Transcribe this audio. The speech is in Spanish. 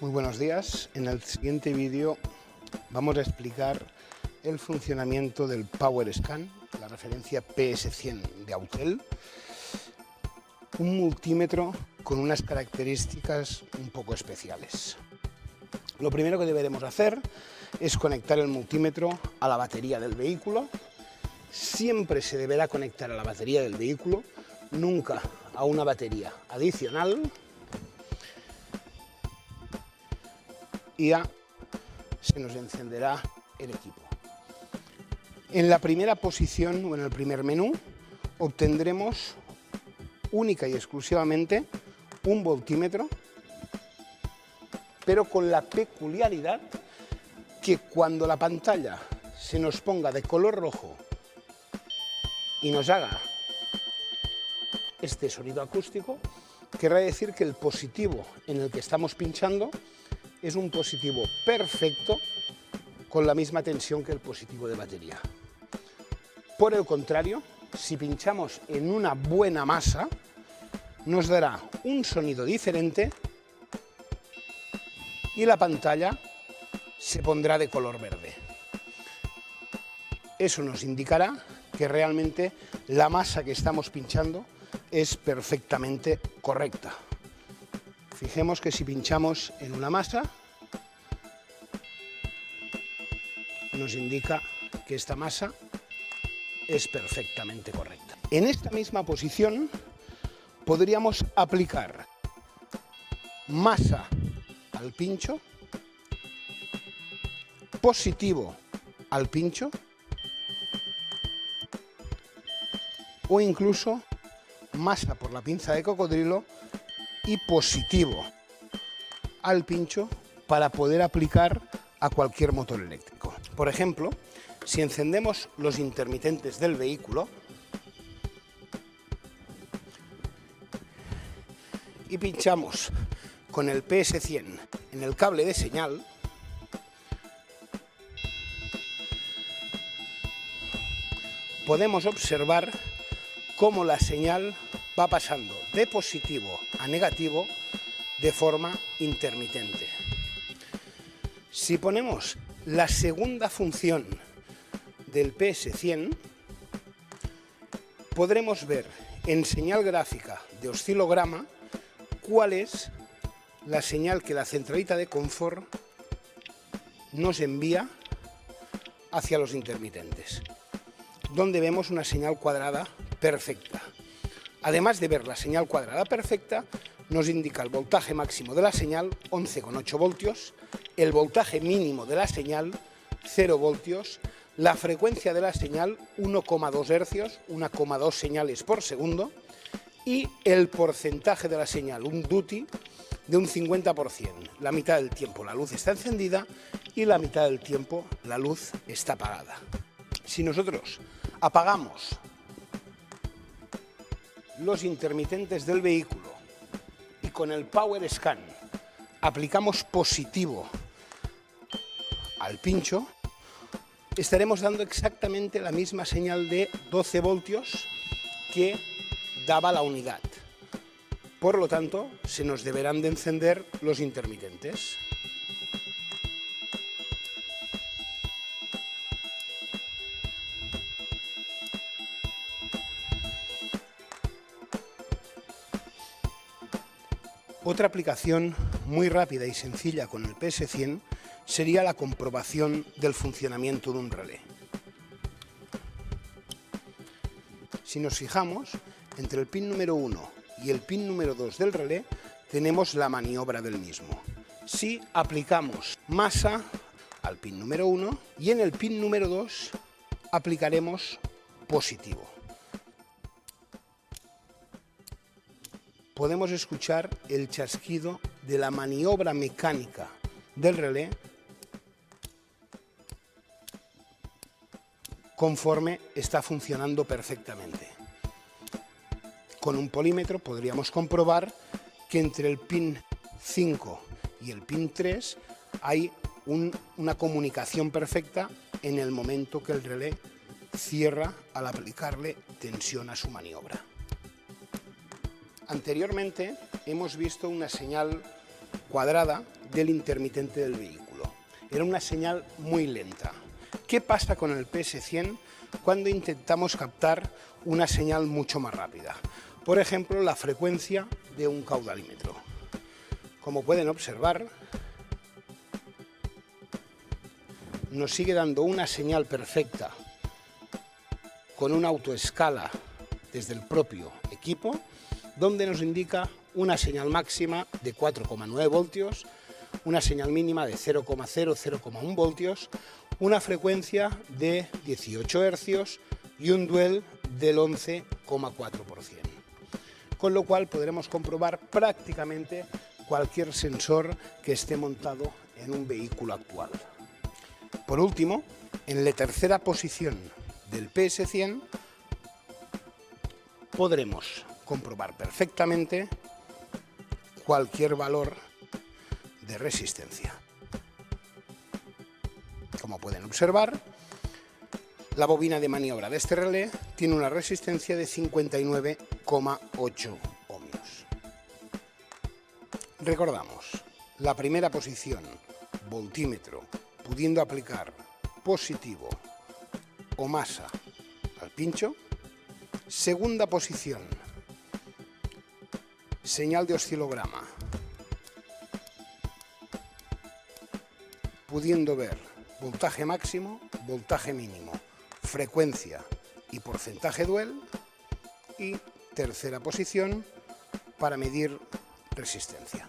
Muy buenos días. En el siguiente vídeo vamos a explicar el funcionamiento del PowerScan, la referencia PS100 de Autel, un multímetro con unas características un poco especiales. Lo primero que deberemos hacer es conectar el multímetro a la batería del vehículo. Siempre se deberá conectar a la batería del vehículo, nunca a una batería adicional. Y ya se nos encenderá el equipo. En la primera posición o en el primer menú obtendremos única y exclusivamente un voltímetro, pero con la peculiaridad que cuando la pantalla se nos ponga de color rojo y nos haga este sonido acústico, querrá decir que el positivo en el que estamos pinchando es un positivo perfecto con la misma tensión que el positivo de batería. Por el contrario, si pinchamos en una buena masa, nos dará un sonido diferente y la pantalla se pondrá de color verde. Eso nos indicará que realmente la masa que estamos pinchando es perfectamente correcta. Fijemos que si pinchamos en una masa, nos indica que esta masa es perfectamente correcta. En esta misma posición podríamos aplicar masa al pincho, positivo al pincho o incluso masa por la pinza de cocodrilo y positivo al pincho para poder aplicar a cualquier motor eléctrico. Por ejemplo, si encendemos los intermitentes del vehículo y pinchamos con el PS100 en el cable de señal, podemos observar cómo la señal va pasando de positivo a negativo de forma intermitente. Si ponemos la segunda función del PS100, podremos ver en señal gráfica de oscilograma cuál es la señal que la centralita de confort nos envía hacia los intermitentes, donde vemos una señal cuadrada perfecta. Además de ver la señal cuadrada perfecta, nos indica el voltaje máximo de la señal, 11,8 voltios, el voltaje mínimo de la señal, 0 voltios, la frecuencia de la señal, 1,2 hercios, 1,2 señales por segundo, y el porcentaje de la señal, un duty de un 50%. La mitad del tiempo la luz está encendida y la mitad del tiempo la luz está apagada. Si nosotros apagamos los intermitentes del vehículo y con el PowerScan aplicamos positivo al pincho, estaremos dando exactamente la misma señal de 12 voltios que daba la unidad. Por lo tanto, se nos deberán de encender los intermitentes. Otra aplicación muy rápida y sencilla con el PS100 sería la comprobación del funcionamiento de un relé. Si nos fijamos, entre el pin número 1 y el pin número 2 del relé tenemos la maniobra del mismo. Si aplicamos masa al pin número 1 y en el pin número 2 aplicaremos positivo, podemos escuchar el chasquido de la maniobra mecánica del relé conforme está funcionando perfectamente. Con un polímetro podríamos comprobar que entre el pin 5 y el pin 3 hay una comunicación perfecta en el momento que el relé cierra al aplicarle tensión a su maniobra. Anteriormente hemos visto una señal cuadrada del intermitente del vehículo. Era una señal muy lenta. ¿Qué pasa con el PS100 cuando intentamos captar una señal mucho más rápida? Por ejemplo, la frecuencia de un caudalímetro. Como pueden observar, nos sigue dando una señal perfecta con una autoescala desde el propio equipo, donde nos indica una señal máxima de 4,9 voltios, una señal mínima de 0,0-0,1 voltios, una frecuencia de 18 hercios y un duel del 11,4%. Con lo cual podremos comprobar prácticamente cualquier sensor que esté montado en un vehículo actual. Por último, en la tercera posición del PS100 podremos comprobar perfectamente cualquier valor de resistencia. Como pueden observar, la bobina de maniobra de este relé tiene una resistencia de 59,8 ohmios. Recordamos, la primera posición, voltímetro, pudiendo aplicar positivo o masa al pincho. Segunda posición, señal de oscilograma, pudiendo ver voltaje máximo, voltaje mínimo, frecuencia y porcentaje duel. Y tercera posición, para medir resistencia.